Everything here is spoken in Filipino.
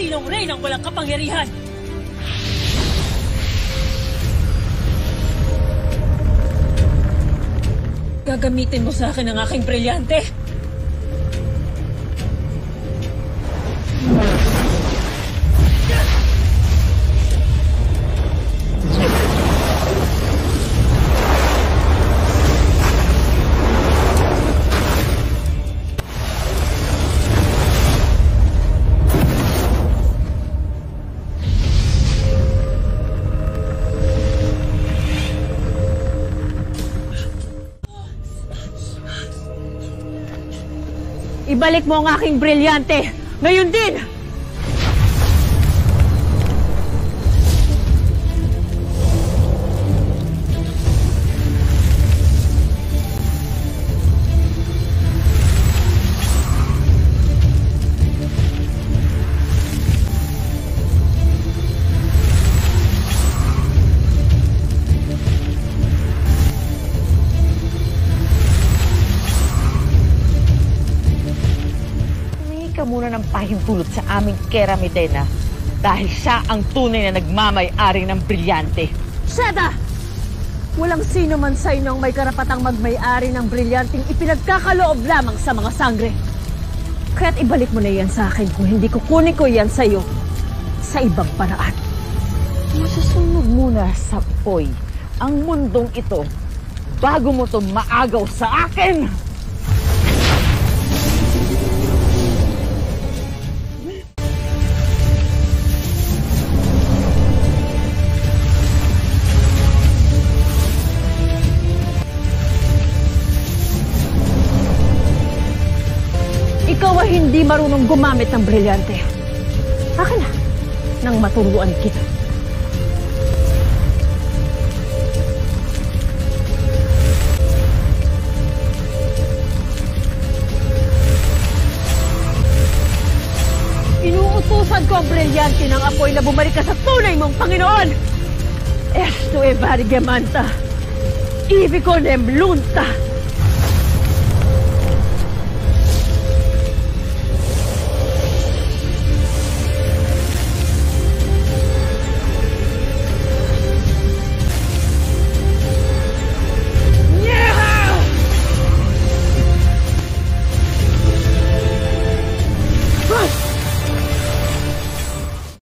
sinong reynang walang kapangyarihan. Gagamitin mo sa akin ang aking brilyante. Ibalik mo ang aking brilyante! Ngayon din! Muna ng pahintulot sa aming Kera Medena dahil siya ang tunay na nagmamay-ari ng brilyante. Sheda! Walang sino man sa inyo ang may karapatang magmay-ari ng brilyanteng ipinagkakaloob lamang sa mga sangre. Kaya't ibalik mo na yan sa akin kung hindi kukunin ko yan sa iyo sa ibang paraan. Masusunog muna sa poy ang mundong ito bago mo ito maagaw sa akin! Ikaw ay hindi marunong gumamit ng brilyante. Akin na, nang maturuan kita. Inuutusan ko ang brilyante ng apoy na bumalik ka sa tunay mong Panginoon! Esto e varigamanta, ibig ko nemlunta!